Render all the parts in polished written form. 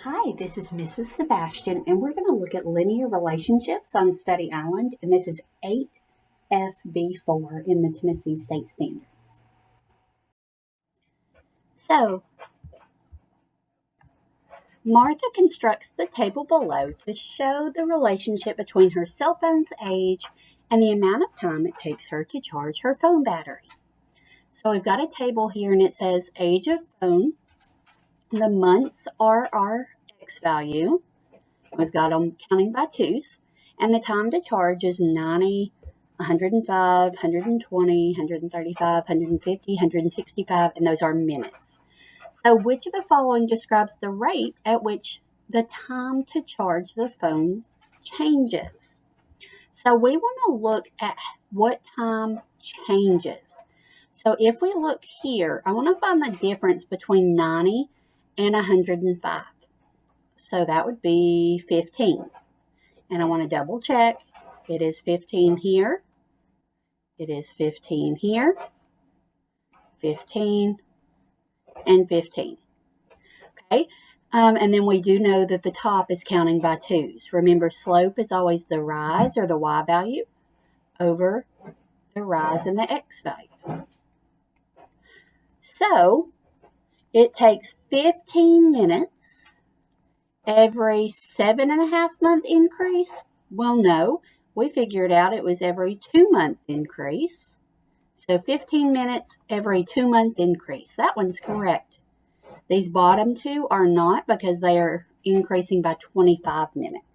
Hi, this is Mrs. Sebastian, and we're going to look at linear relationships on Study Island, and this is 8FB4 in the Tennessee State Standards. So, Martha constructs the table below to show the relationship between her cell phone's age and the amount of time it takes her to charge her phone battery. So we've got a table here, and it says age of phone. The months are our X value. We've got them counting by twos, and the time to charge is 90, 105, 120, 135, 150, 165, and those are minutes. So which of the following describes the rate at which the time to charge the phone changes? So we want to look at what time changes. So if we look here, I want to find the difference between 90 and 105. So that would be 15. And I want to double check. It is 15 here. It is 15 here. 15 and 15. Okay. And then we do know that the top is counting by twos. Remember, slope is always the rise or the y value over the rise in the x value. So it takes 15 minutes every 7.5 month increase. Well, no, we figured out it was every 2-month increase. So 15 minutes every 2-month increase. That one's correct. These bottom two are not because they are increasing by 25 minutes.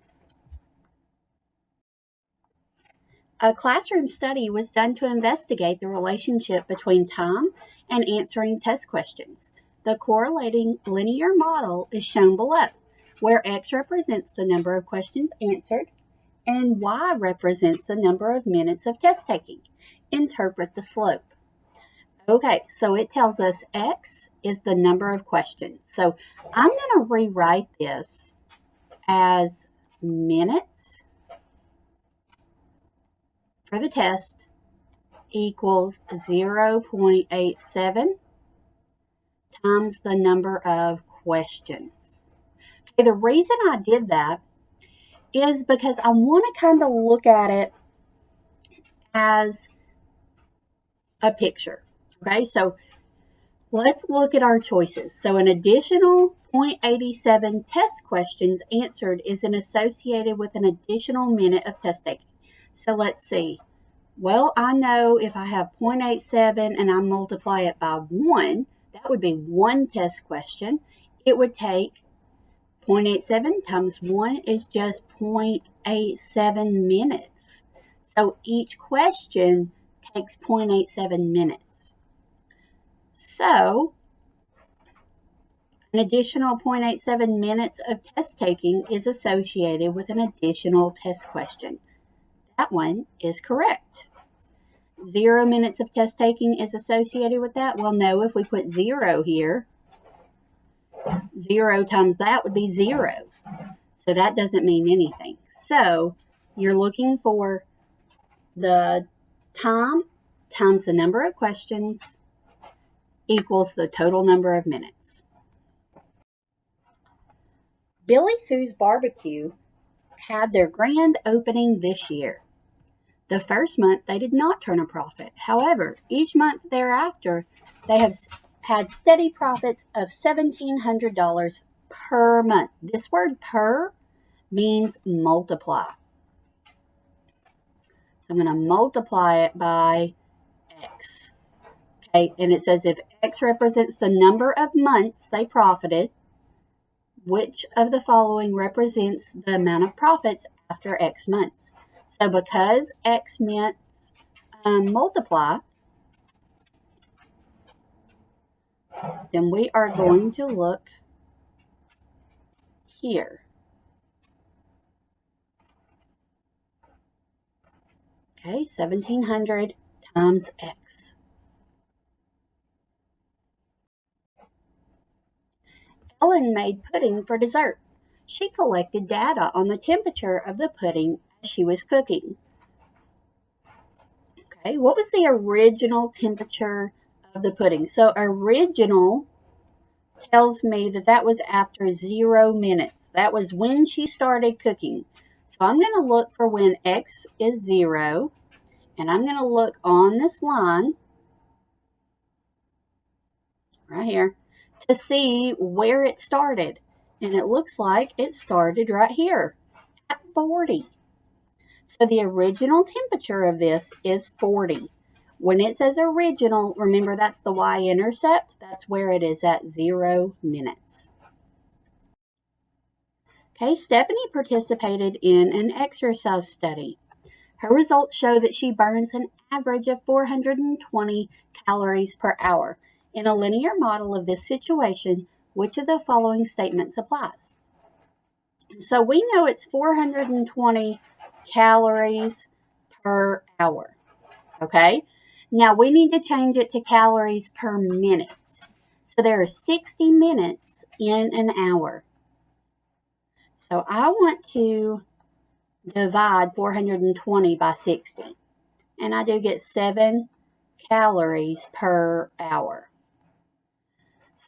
A classroom study was done to investigate the relationship between time and answering test questions. The correlating linear model is shown below, where X represents the number of questions answered and Y represents the number of minutes of test taking. Interpret the slope. Okay, so it tells us X is the number of questions. So I'm going to rewrite this as minutes for the test equals 0.87 times the number of questions. Okay, the reason I did that is because I want to kind of look at it as a picture. Okay, so let's look at our choices. So an additional 0.87 test questions answered is associated with an additional minute of test taking. So let's see. Well, I know if I have 0.87 and I multiply it by 1, that would be one test question. It would take 0.87 times 1 is just 0.87 minutes. So each question takes 0.87 minutes. So an additional 0.87 minutes of test taking is associated with an additional test question. That one is correct. 0 minutes of test taking is associated with that? Well, no, if we put 0 here, 0 times that would be 0. So that doesn't mean anything. So you're looking for the time times the number of questions equals the total number of minutes. Billy Sue's Barbecue had their grand opening this year. The first month, they did not turn a profit. However, each month thereafter, they have had steady profits of $1,700 per month. This word per means multiply. So I'm going to multiply it by X. Okay, and it says if X represents the number of months they profited, which of the following represents the amount of profits after X months? So because X meant multiply, then we are going to look here. Okay, 1,700 times X. Ellen made pudding for dessert. She collected data on the temperature of the pudding as she was cooking. Okay, what was the original temperature of the pudding? So original tells me that that was after 0 minutes. That was when she started cooking. So I'm going to look for when X is 0, and I'm going to look on this line right here to see where it started. And it looks like it started right here at 40. So the original temperature of this is 40. When it says original, remember that's the y-intercept. That's where it is at 0 minutes. Okay, Stephanie participated in an exercise study. Her results show that she burns an average of 420 calories per hour. In a linear model of this situation, which of the following statements applies? So we know it's 420 calories per hour. Okay? Now we need to change it to calories per minute. So there are 60 minutes in an hour. So I want to divide 420 by 60. And I do get 7 calories per hour.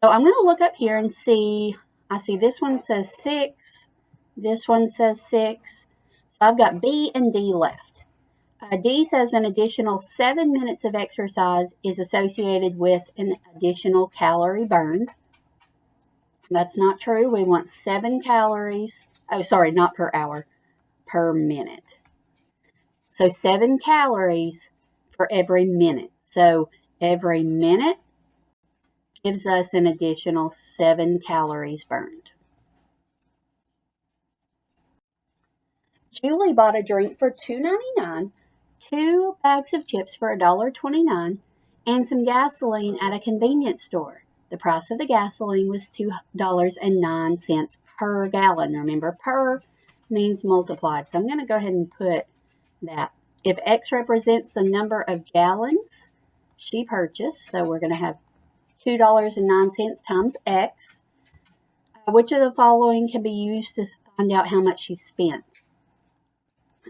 So I'm going to look up here and see, I see this one says 6, this one says 6. So I've got B and D left. D says an additional 7 minutes of exercise is associated with an additional calorie burned. That's not true. We want 7 calories. Oh, sorry, not per hour, per minute. So 7 calories for every minute. So every minute gives us an additional 7 calories burned. Julie bought a drink for $2.99, 2 bags of chips for $1.29, and some gasoline at a convenience store. The price of the gasoline was $2.09 per gallon. Remember, per means multiplied. So I'm going to go ahead and put that. If X represents the number of gallons she purchased, so we're going to have $2.09 times X. Which of the following can be used to find out how much she spent?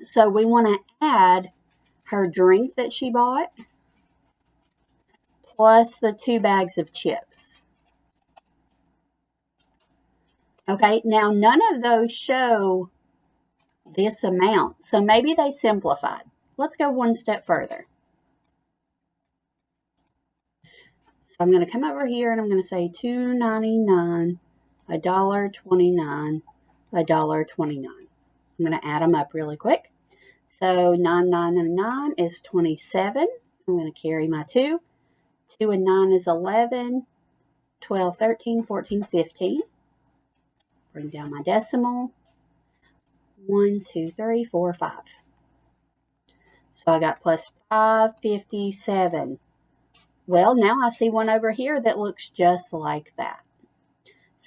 So we want to add her drink that she bought plus the 2 bags of chips. Okay, now none of those show this amount, so maybe they simplified. Let's go one step further. So I'm going to come over here and I'm going to say $2.99, $1.29, $1.29. I'm going to add them up really quick. So 9, 9, and 9 is 27. So I'm going to carry my 2. 2 and 9 is 11. 12, 13, 14, 15. Bring down my decimal. 1, 2, 3, 4, 5. So I got plus 557. Well, now I see one over here that looks just like that.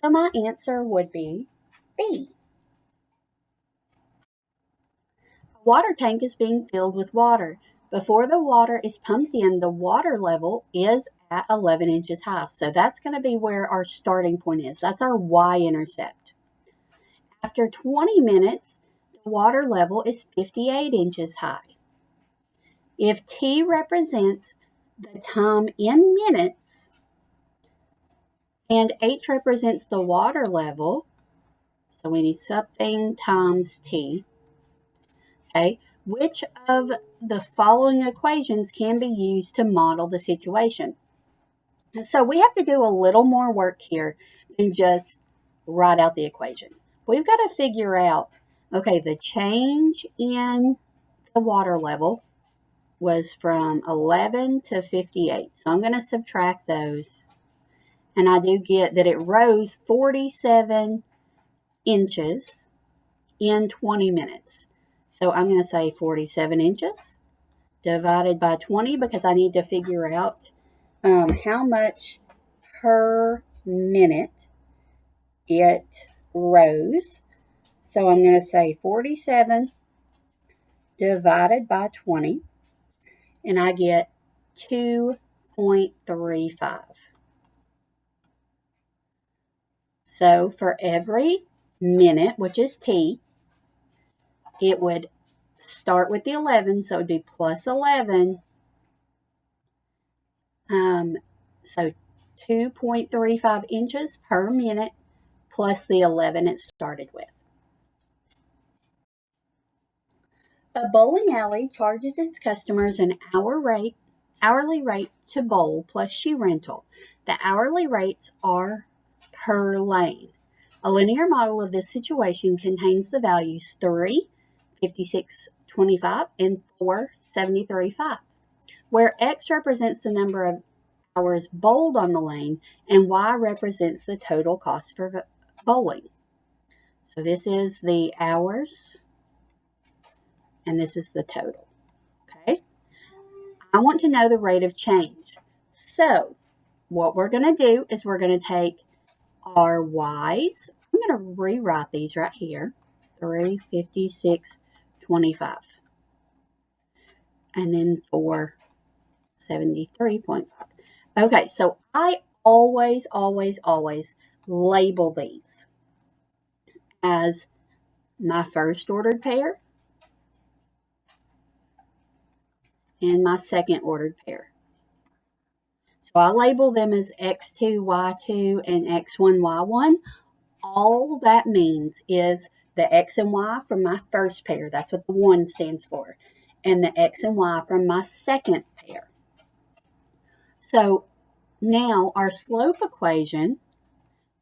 So my answer would be B. A water tank is being filled with water. Before the water is pumped in, the water level is at 11 inches high. So that's going to be where our starting point is. That's our y-intercept. After 20 minutes, the water level is 58 inches high. If T represents the time in minutes and H represents the water level, so we need something times T, okay, which of the following equations can be used to model the situation? So we have to do a little more work here than just write out the equation. We've got to figure out, okay, the change in the water level was from 11 to 58. So I'm going to subtract those. And I do get that it rose 47 inches in 20 minutes. So I'm going to say 47 inches divided by 20 because I need to figure out how much per minute it rose. So I'm going to say 47 divided by 20. And I get 2.35. So for every minute, which is T, it would start with the 11, so it would be plus 11. So 2.35 inches per minute plus the 11 it started with. A bowling alley charges its customers an hourly rate to bowl plus shoe rental. The hourly rates are per lane. A linear model of this situation contains the values 3, 56.25, and 4, 73.5, where X represents the number of hours bowled on the lane and Y represents the total cost for bowling. So this is the hours and this is the total. Okay? I want to know the rate of change. So what we're going to do is we're going to take our Y's. I'm going to rewrite these right here. 3, 56.25. And then 4, 73.5. Okay, so I always label these as my first ordered pair and my second ordered pair. So I label them as X2, Y2, and X1, Y1. All that means is the X and Y from my first pair. That's what the 1 stands for. And the X and Y from my second pair. So now our slope equation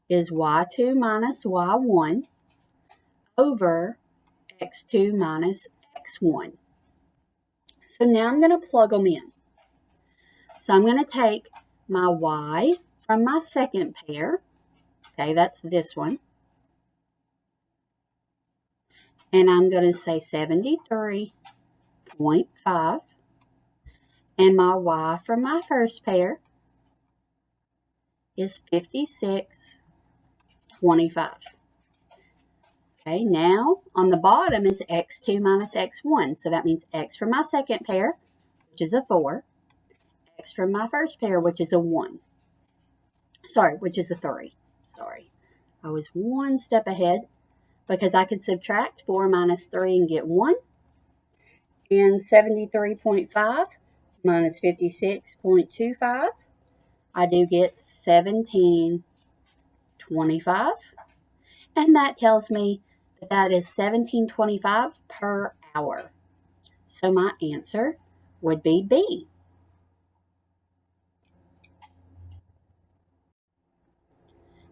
is Y2 minus Y1 over X2 minus X1. So now I'm going to plug them in. So I'm going to take my Y from my second pair. Okay, that's this one. And I'm going to say 73.5. And my Y from my first pair is 56.25. Okay, now on the bottom is X2 minus X1. So that means X from my second pair, which is a 4. X from my first pair, which is a 1. Which is a 3. I was one step ahead because I could subtract 4 minus 3 and get 1. And 73.5 minus 56.25, I do get 17.25. And that tells me that is 17.25 per hour. So my answer would be B.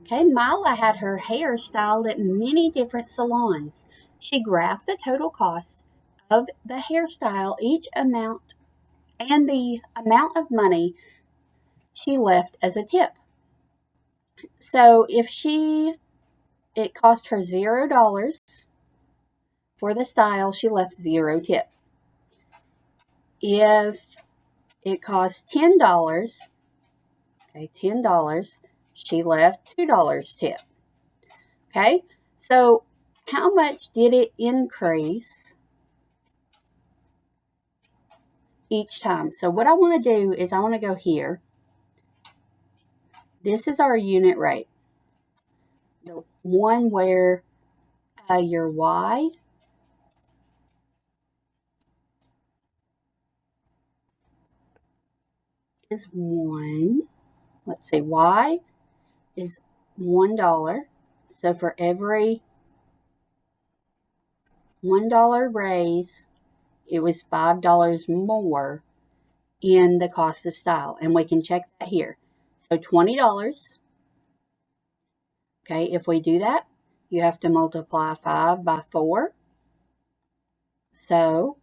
Okay, Mila had her hair styled at many different salons. She graphed the total cost of the hairstyle, each amount, and the amount of money she left as a tip. So if it cost her $0 for the style, she left 0 tip. If it cost $10, she left $2 tip. Okay, so how much did it increase each time? So what I want to do is I want to go here. This is our unit rate. The one where your Y is 1. Let's say Y is $1. So for every $1 raise, it was $5 more in the cost of style. And we can check that here. So $20. Okay, if we do that, you have to multiply 5 by 4. So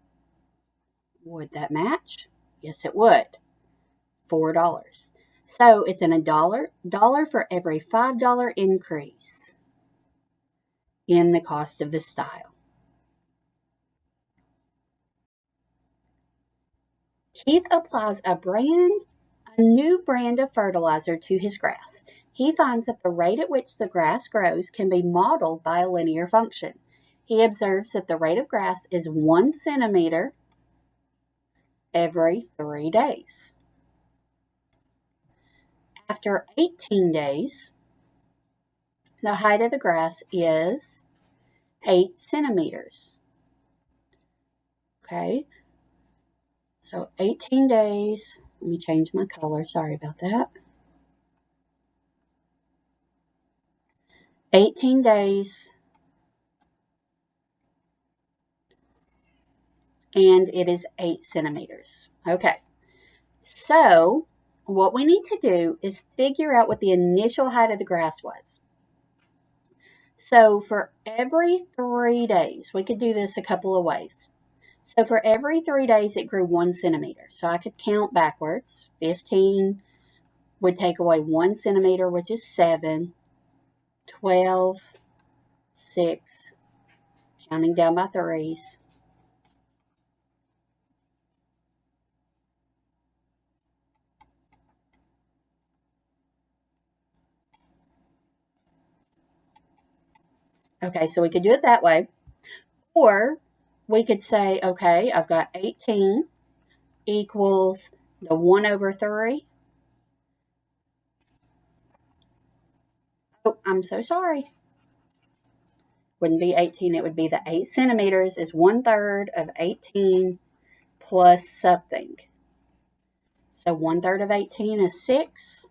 would that match? Yes, it would. $4. So it's in a dollar for every $5 increase in the cost of the style. Keith applies a new brand of fertilizer to his grass. He finds that the rate at which the grass grows can be modeled by a linear function. He observes that the rate of grass is 1 centimeter every 3 days. After 18 days, the height of the grass is 8 centimeters. Okay, so 18 days. Let me change my color. Sorry about that. 18 days, and it is 8 centimeters. Okay, so what we need to do is figure out what the initial height of the grass was. So for every 3 days, we could do this a couple of ways. So for every 3 days, it grew 1 centimeter. So I could count backwards. 15 would take away 1 centimeter, which is 7, 12, 6, counting down by threes. Okay, so we could do it that way. Or we could say, okay, I've got 18 equals the 1 over 3. Oh, I'm so sorry. Wouldn't be 18, it would be the 8 centimeters is 1/3 of 18 plus something. So 1/3 of 18 is 6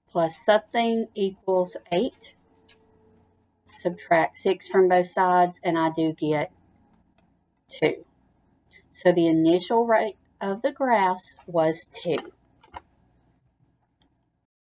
plus something equals 8. Subtract 6 from both sides, and I do get 2. So the initial rate of the grass was 2.